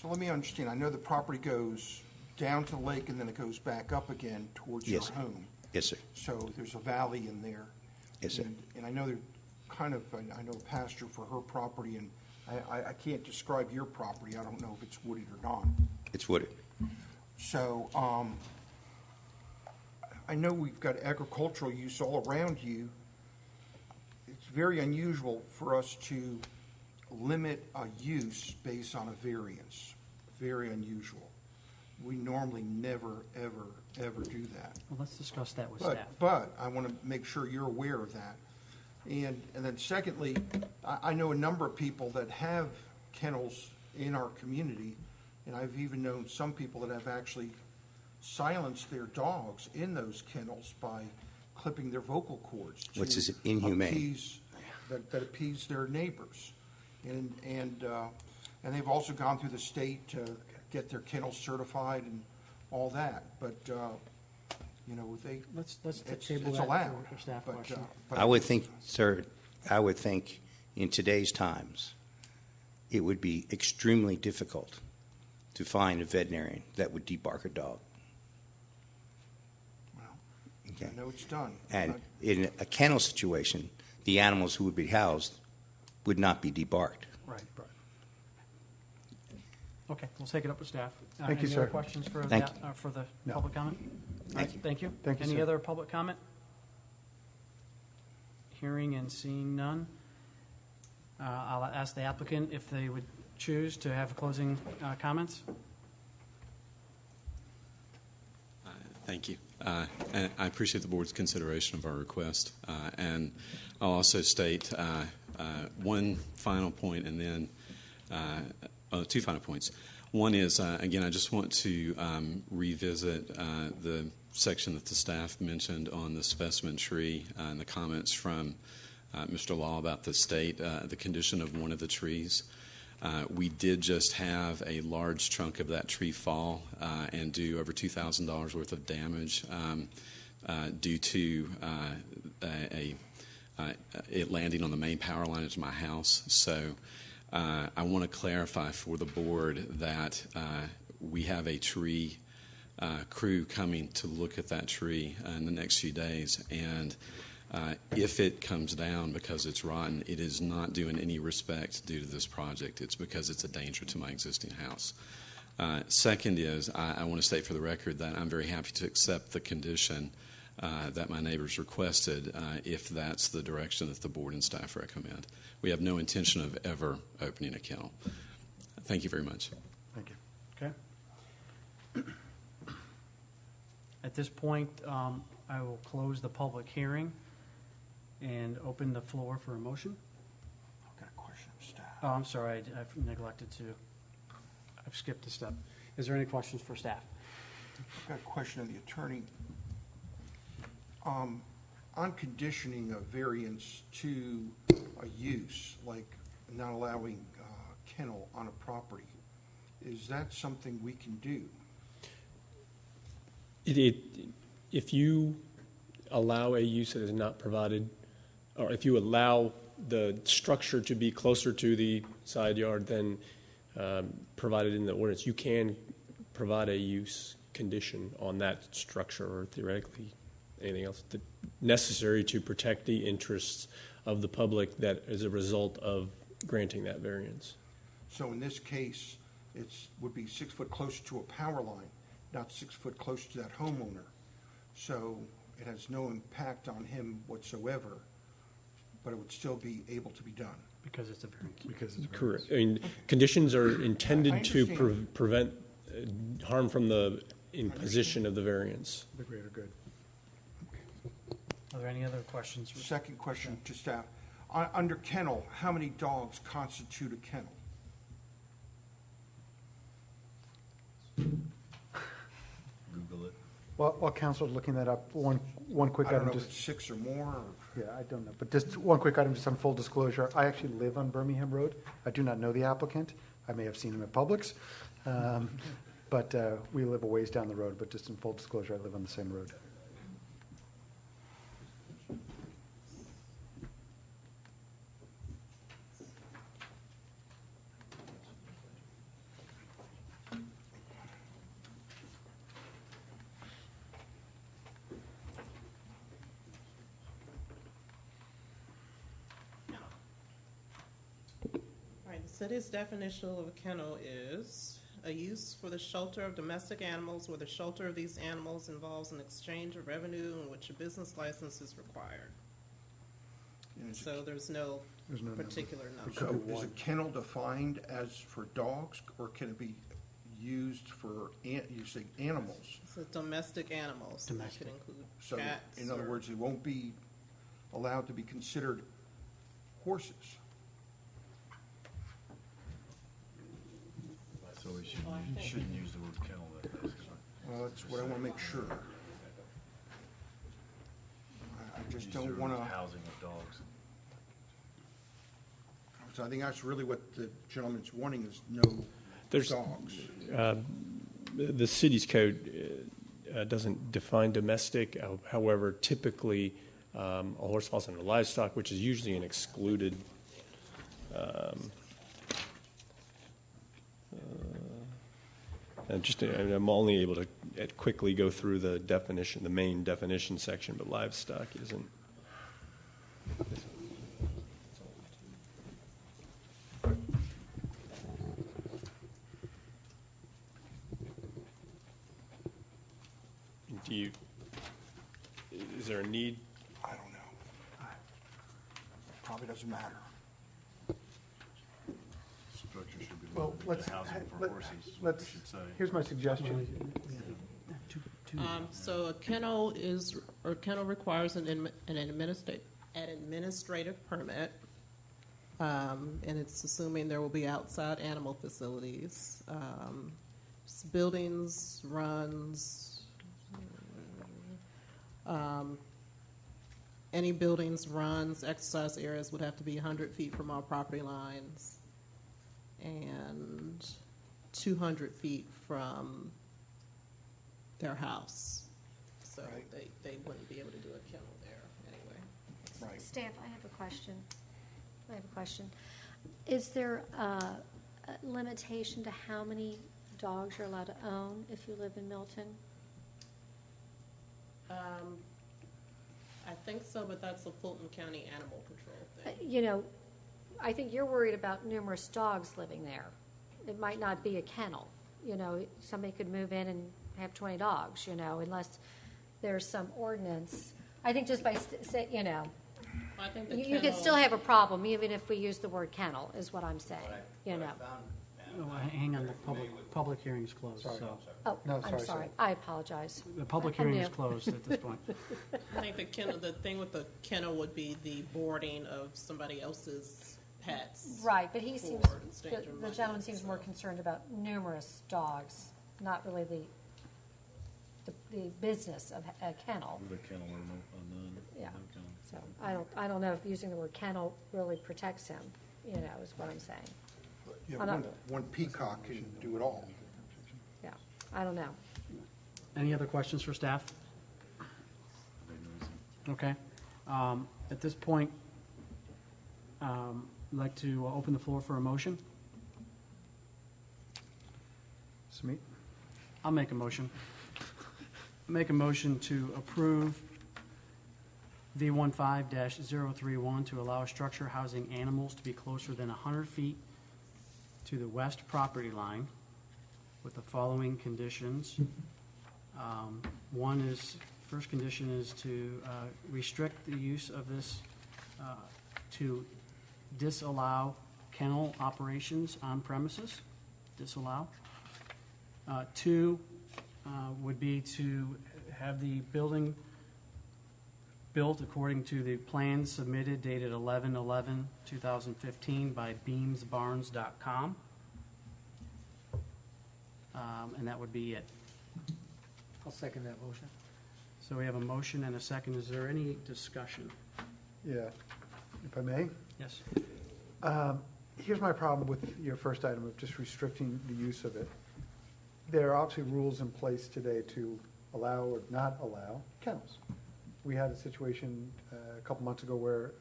So let me understand, I know the property goes down to the lake and then it goes back up again towards your Yes. home. yes, sir. So there's a valley in there. Yes, sir. And I know they're kind of, I know a pasture for her property, and I can't describe your property. I don't know if it's wooded or not. It's wooded. So, I know we've got agricultural use all around you. It's very unusual for us to limit a use based on a variance. Very unusual. We normally never, ever, ever do that. Well, let's discuss that with staff. But I want to make sure you're aware of that. And then secondly, I know a number of people that have kennels in our community, and I've even known some people that have actually silenced their dogs in those kennels by clipping their vocal cords. to Which is inhumane. that appease their neighbors. And they've also gone through the state to get their kennels certified and all that. But, you know, Let's it's table that allowed. for a staff but, question. but I would think, sir, I would think in today's times, it would be extremely difficult to find a veterinarian that would debark a dog. Well, Okay. I know it's done. And But- in a kennel situation, the animals who would be housed would not be debarked. Right. Okay, we'll take it up with staff. Thank you, Any other sir. questions for Thank for the No. public comment? All right, thank you. Thank you, Any sir. other public comment? Hearing and seeing none. I'll ask the applicant if they would choose to have closing comments. Thank you. And I appreciate the board's consideration of our request. And I'll also state one final point and then two final points. One is, again, I just want to revisit the section that the staff mentioned on the specimen tree and the comments from Mr. Law about the state, the condition of one of the trees. We did just have a large trunk of that tree fall and do over $2,000 worth of damage due to it landing on the main power line into my house. So I want to clarify for the board that we have a tree crew coming to look at that tree in the next few days, and if it comes down because it's rotten, it is not due in any respect due to this project. It's because it's a danger to my existing house. Second is, I want to state for the record that I'm very happy to accept the condition that my neighbors requested if that's the direction that the board and staff recommend. We have no intention of ever opening a kennel. Thank you very much. Thank you. Okay. At this point, I will close the public hearing and open the floor for a motion. I've got a question of staff. Oh, I'm sorry, I've neglected to. I've skipped a step. Is there any questions for staff? I've got a question of the attorney. On conditioning a variance to a use, like not allowing kennel on a property, is that something we can do? If you allow a use that is not provided, or if you allow the structure to be closer to the side yard than provided in the ordinance, you can provide a use condition on that structure, or theoretically anything else necessary to protect the interests of the public that is a result of granting that variance. So in this case, would be 6 foot closer to a power line, not 6 foot closer to that homeowner. So it has no impact on him whatsoever, but it would still be able to be done. Because it's a variance. Because it's Correct. I mean, conditions are I intended to understand. prevent harm from the imposition of the variance. the greater good. Are there any other questions? Second question to staff. Under kennel, how many dogs constitute a kennel? Google it. While Council's looking that up, one quick I don't item, know if just, it's 6 or more, or yeah, I don't know, but just one quick item, just on full disclosure. I actually live on Birmingham Road. I do not know the applicant. I may have seen him at Publix. But we live a ways down the road, but just in full disclosure, I live on the same road. All right, the city's definition of a kennel is a use for the shelter of domestic animals where the shelter of these animals involves an exchange of revenue in which a business license is required. So there's no particular number. so is a kennel defined as for dogs, or can it be used for, you say animals? So domestic animals, so that could include So, cats. in other or- words, it won't be allowed to be considered horses. So we shouldn't use the word kennel then, basically. Well, that's what I want to make sure. I just Use don't the want to, housing of dogs. so I think that's really what the gentleman's wanting, is no There's- dogs. The city's code doesn't define domestic. However, typically, a horse falls under livestock, which is usually an excluded. I'm only able to quickly go through the definition, the main definition section, but livestock isn't. Is there a need? I don't know. Probably doesn't matter. Structure should be Well, limited to housing for horses, is what we should say. Here's my suggestion. So a kennel requires an administrative permit, and it's assuming there will be outside animal facilities, buildings, runs. Any buildings, runs, exercise areas would have to be 100 feet from our property lines and 200 feet from their house. So they wouldn't be able to do a kennel there anyway. Right. Staff, I have a question. Is there a limitation to how many dogs you're allowed to own if you live in Milton? I think so, but that's a Fulton County Animal Control thing. You know, I think you're worried about numerous dogs living there. It might not be a kennel. You know, somebody could move in and have 20 dogs, you know, unless there's some ordinance. I think just by, you know, I think the you could kennel- still have a problem even if we use the word kennel, is what I'm saying, you know. Oh, hang on, the public hearing's closed, so. Oh, No, I'm sorry, sorry. sorry. I apologize. The public I'm hearing is new. closed at this point. I think the thing with the kennel would be the boarding of somebody else's pets. Right, but he seems, for exchange of the money, gentleman seems so. more concerned about numerous dogs, not really the business of a kennel. With a kennel or none. Yeah. No kennel. So I don't know if using the word kennel really protects him, you know, is what I'm saying. Yeah, I'm not- one peacock can do it all. Yeah, I don't know. Any other questions for staff? Very noisy. Okay. At this point, I'd like to open the floor for a motion. Smeet? I'll make a motion. Make a motion to approve V15-031 to allow a structure housing animals to be closer than 100 feet to the west property line with the following conditions. First condition is to restrict the use of this, to disallow kennel operations on premises, disallow. Two would be to have the building built according to the plans submitted dated 11/11/2015 by beamsbarns.com. And that would be at I'll second that motion. So we have a motion and a second. Is there any discussion? Yeah, if I may. Yes. Here's my problem with your first item of just restricting the use of it. There are obviously rules in place today to allow or not allow kennels. We had a situation a couple months ago where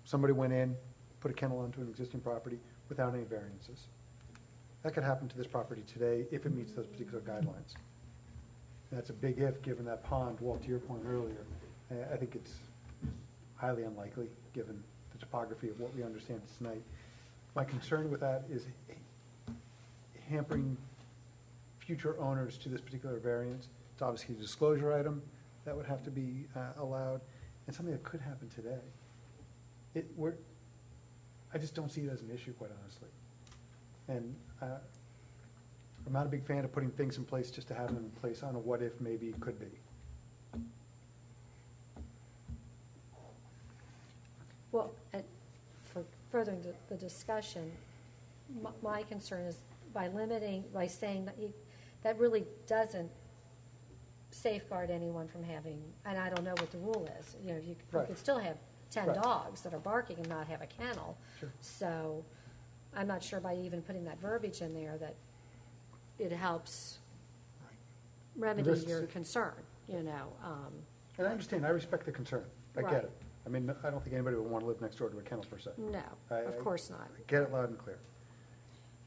somebody went in, put a kennel onto an existing property without any variances. That could happen to this property today if it meets those particular guidelines. That's a big if, given that pond, Walt, to your point earlier. I think it's highly unlikely, given the topography of what we understand tonight. My concern with that is hampering future owners to this particular variance. It's obviously a disclosure item that would have to be allowed, and something that could happen today. I just don't see it as an issue, quite honestly. And I'm not a big fan of putting things in place just to have them in place on a what-if maybe could be. Well, for furthering the discussion, my concern is by saying that that really doesn't safeguard anyone from having, and I don't know what the rule is. You know, you could still have 10 dogs that are barking and not have a kennel. Sure. So I'm not sure by even putting that verbiage in there that it helps remedy your concern, you know. And I understand, I respect the concern. I Right. get it. I mean, I don't think anybody would want to live next door to a kennel per se. No, of course not. I get it loud and clear.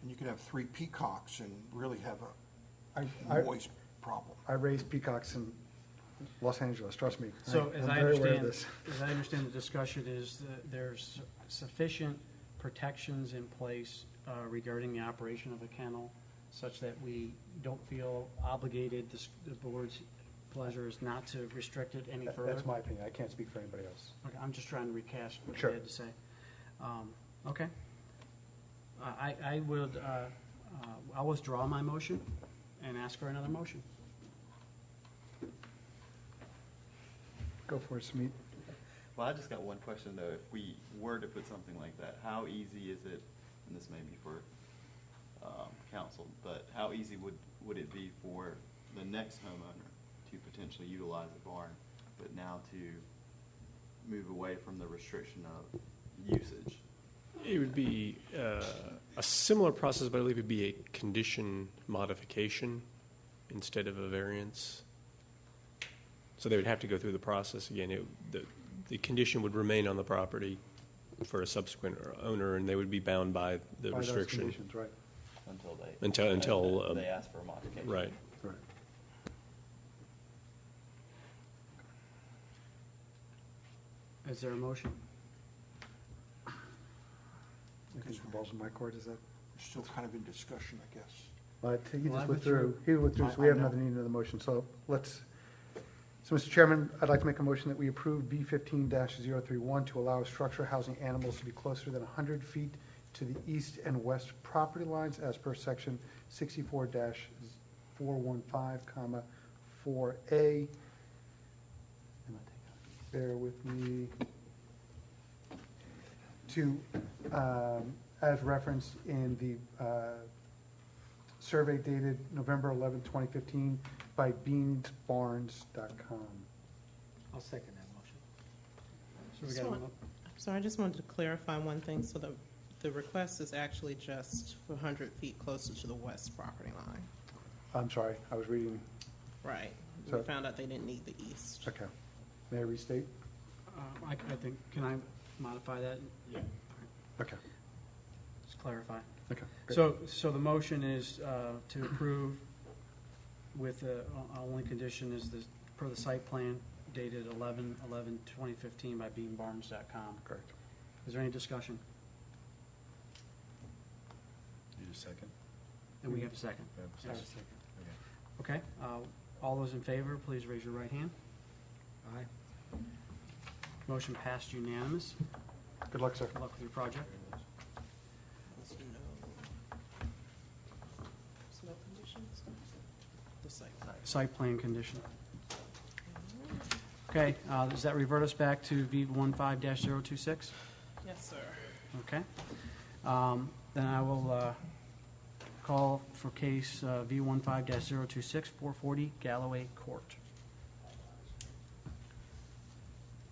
And you could have 3 peacocks and really have I- a noise problem. I raised peacocks in Los Angeles, trust me. So I'm as I very aware of understand, this. the discussion is that there's sufficient protections in place regarding the operation of a kennel such that we don't feel obligated, the board's pleasure is not to restrict it any further. That's my opinion. I can't speak for anybody else. Okay, I'm just trying to recast what Sure. you had to say. Okay. I would, I'll withdraw my motion and ask for another motion. Go for it, Smeet. Well, I just got one question though. If we were to put something like that, how easy is it, and this may be for council, but how easy would it be for the next homeowner to potentially utilize the barn, but now to move away from the restriction of usage? It would be a similar process, but I believe it would be a condition modification instead of a variance. So they would have to go through the process again. The condition would remain on the property for a subsequent owner, and they would be bound by the By those restriction. conditions, right. Until they ask for a modification. Right. Right. Is there a motion? I think the ball's in my court, is that? We're still kind of in discussion, I guess. But he Well, I just withdrew. He withdrew, so we I have know. another need another motion. So Mr. Chairman, I'd like to make a motion that we approve B15-031 to allow structure housing animals to be closer than 100 feet to the east and west property lines as per section 64-415, 4A. Bear with me. To, as referenced in the survey dated November 11, 2015 by beansbarns.com. I'll second that motion. So we got a So I just wanted to clarify one thing. So the request is actually just for 100 feet closer to the west property line. I'm sorry, I was reading. Right. So- We found out they didn't need the east. Okay. May I restate? I think, can I modify that? Yeah. Okay. Just clarify. Okay. great. So the motion is to approve with the only condition is per the site plan dated 11/11/2015 by beanbarns.com. Correct. Is there any discussion? Need a second? And we have a second. We have a Yes. second. Okay, all those in favor, please raise your right hand. Aye. Motion passed unanimous. Good luck, sir. Good luck with your project. There's no conditions? The site. Site plan condition. Okay, does that revert us back to V15-026? Yes, sir. Okay. Then I will call for case V15-026, 440 Galloway Court.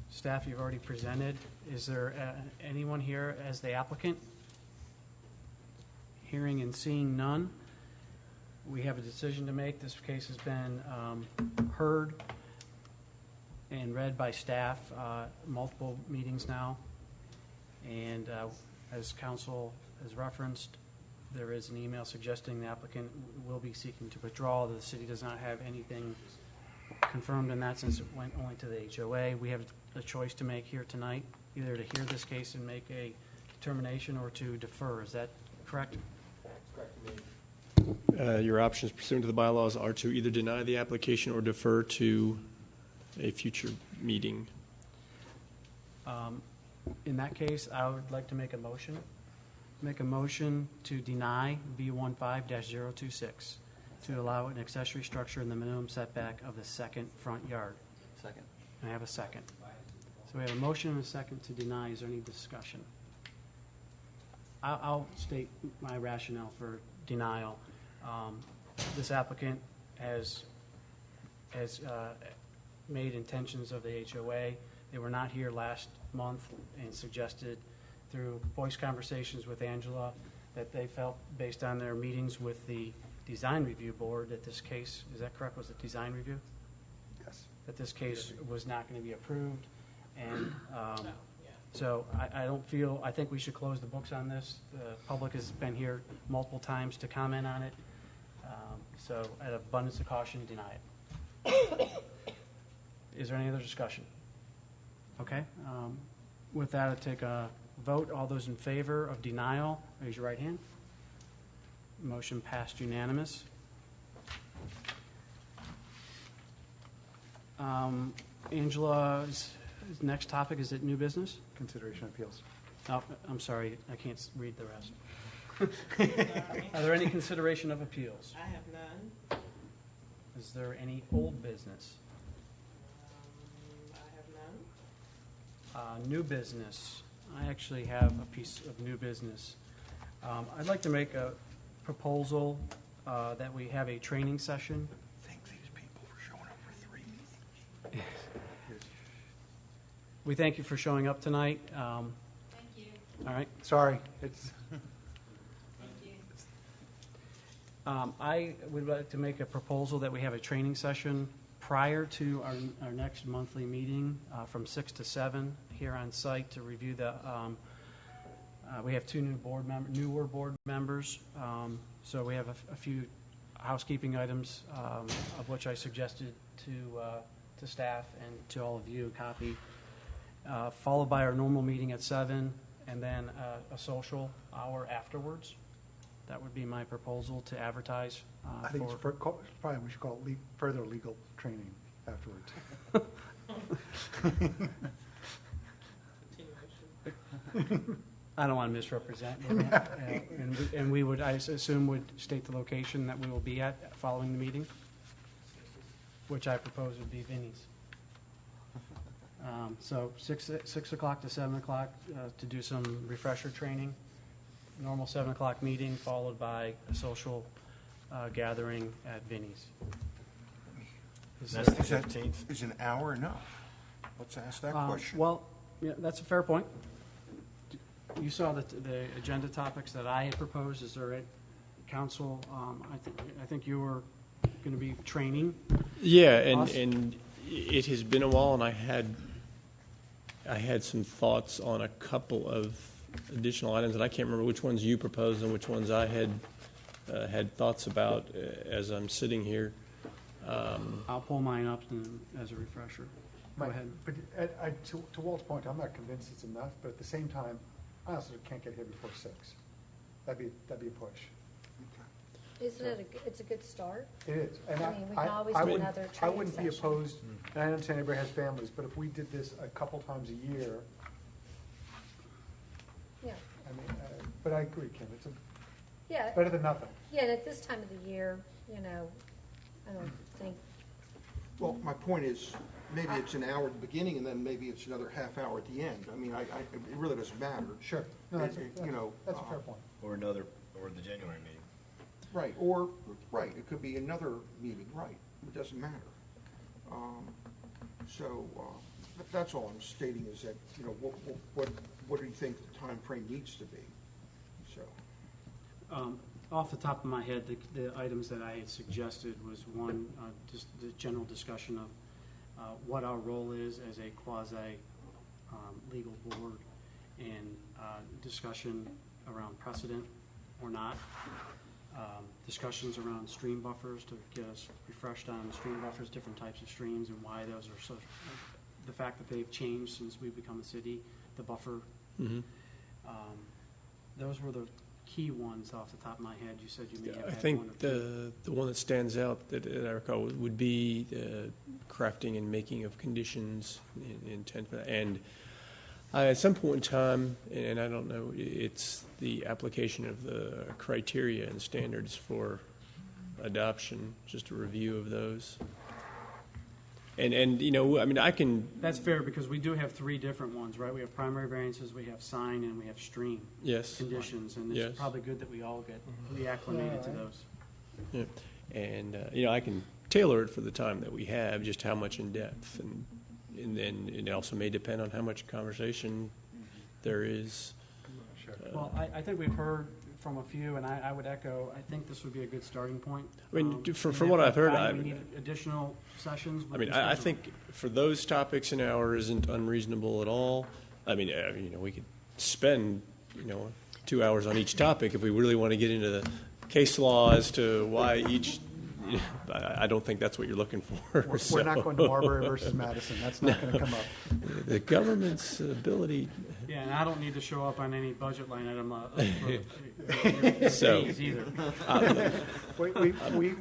Staff, you've already presented. Is there anyone here as the applicant? Hearing and seeing none, we have a decision to make. This case has been heard and read by staff multiple meetings now. And as council has referenced, there is an email suggesting the applicant will be seeking to withdraw. The city does not have anything confirmed in that since it went only to the HOA. We have a choice to make here tonight, either to hear this case and make a determination or to defer. Is that correct? Your options pursuant to the bylaws are to either deny the application or defer to a future meeting. In that case, I would like to make a motion. Make a motion to deny V15-026 to allow an accessory structure in the minimum setback of the second front yard. Second. And I have a second. So we have a motion and a second to deny. Is there any discussion? I'll state my rationale for denial. This applicant has made intentions of the HOA. They were not here last month and suggested through voice conversations with Angela that they felt, based on their meetings with the design review board, that this case, is that correct, was it design review? Yes. That this case was not going to be approved. And so I don't feel, I think we should close the books on this. The public has been here multiple times to comment on it. So out of abundance of caution, deny it. Is there any other discussion? Okay. With that, I'll take a vote. All those in favor of denial, raise your right hand. Motion passed unanimous. Angela's next topic, is it new business? Consideration appeals. Oh, I'm sorry, I can't read the rest. Are there any consideration of appeals? I have none. Is there any old business? I have none. New business. I actually have a piece of new business. I'd like to make a proposal that we have a training session. Thank these people for showing up for 3 meetings. We thank you for showing up tonight. Thank you. All right. Sorry, it's, Thank you. I would like to make a proposal that we have a training session prior to our next monthly meeting from 6 to 7 here on site to review the, we have 2 newer board members. So we have a few housekeeping items of which I suggested to staff and to all of you a copy. Followed by our normal meeting at 7, and then a social hour afterwards. That would be my proposal to advertise. I think it's probably we should call it further legal training afterwards. I don't want to misrepresent. And we would, I assume, would state the location that we will be at following the meeting, which I propose would be Vinnie's. So 6 o'clock to 7 o'clock to do some refresher training. Normal 7 o'clock meeting followed by a social gathering at Vinnie's. That's the 15th. Is an hour enough? Let's ask that question. Well, yeah, that's a fair point. You saw the agenda topics that I had proposed. Is there a council? I think you were going to be training. Yeah, us. and it has been a while, and I had some thoughts on a couple of additional items, and I can't remember which ones you proposed and which ones I had thoughts about as I'm sitting here. I'll pull mine up as a refresher. Go ahead. But to Walt's point, I'm not convinced it's enough, but at the same time, I also can't get here before 6. That'd be a push. Isn't it, it's a good start? It is. And I mean, we can always do wouldn't- another I training wouldn't be session. opposed, and I understand everybody has families, but if we did this a couple times a year, Yeah, I mean, but I agree, Kim, it's yeah, better than nothing. yeah, and at this time of the year, I don't think, Well, my point is, maybe it's an hour at the beginning, and then maybe it's another half hour at the end. I mean, it really doesn't matter. Sure. No, that's You know, that's a fair point. Or the January meeting. Right, or, right, it could be another meeting, right, it doesn't matter. That's all I'm stating is that, you know, what do you think the time frame needs to be? So, Off the top of my head, the items that I had suggested was one, just the general discussion of what our role is as a quasi-legal board, and discussion around precedent or not. Discussions around stream buffers to get us refreshed on stream buffers, different types of streams, and why those are so, the fact that they've changed since we've become a city, the buffer. Mhm. Those were the key ones off the top of my head. You said you may have I had think one or two. the one that stands out that I recall would be crafting and making of conditions in intent for that. And at some point in time, and I don't know, it's the application of the criteria and standards for adoption, just a review of those. And you know, I mean, I can. That's fair, because we do have three different ones, right? We have primary variances, we have sign, and we have stream Yes. conditions, and Yes. it's probably good that we all get reacclimated to those. Yeah. And you know, I can tailor it for the time that we have, just how much in depth, and then it also may depend on how much conversation there is. Well, I think we've heard from a few, and I would echo, I think this would be a good starting point. I mean, And from if what we I've heard, find we need additional sessions. we I mean, can I schedule them. think for those topics, an hour isn't unreasonable at all. I mean, you know, we could spend, you know, 2 hours on each topic if we really want to get into the case law as to why each. I don't think that's what you're looking for. We're not going to Marbury versus Madison. That's not going to come up. The government's ability. Yeah, and I don't need to show up on any budget line item for So, fees either. We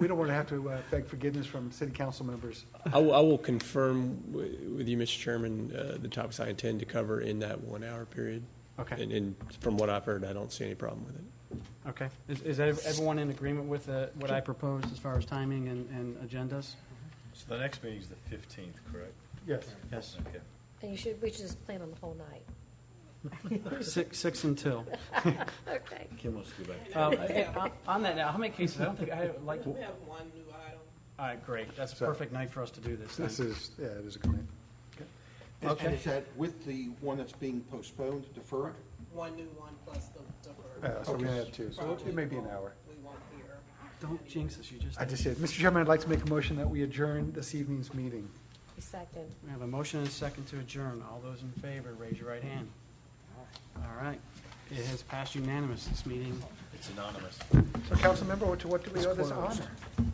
don't want to have to beg forgiveness from city council members. I will confirm with you, Mr. Chairman, the topics I intend to cover in that 1 hour period. Okay. And from what I've heard, I don't see any problem with it. Okay. Is everyone in agreement with what I proposed as far as timing and agendas? So the next meeting is the 15th, correct? Yes. Yes. Okay. And we should just plan on the whole night. Six until. Okay. Kim wants to go back. On that now, how many cases? I don't think I like. We have one new item. All right, great. That's a So- perfect night for us to do this. then. This is, yeah, it is a good night. and is that with the one that's being postponed, deferred? One new one plus the deferred. So we only have two, so it may be an hour. We won't hear. Don't jinx us. You just. I just said, Mr. Chairman, I'd like to make a motion that we adjourn this evening's meeting. Second. We have a motion and a second to adjourn. All those in favor, raise your right hand. All right. It has passed unanimous. This meeting. It's anonymous. So, council member, to what do we owe this It's closed. honor?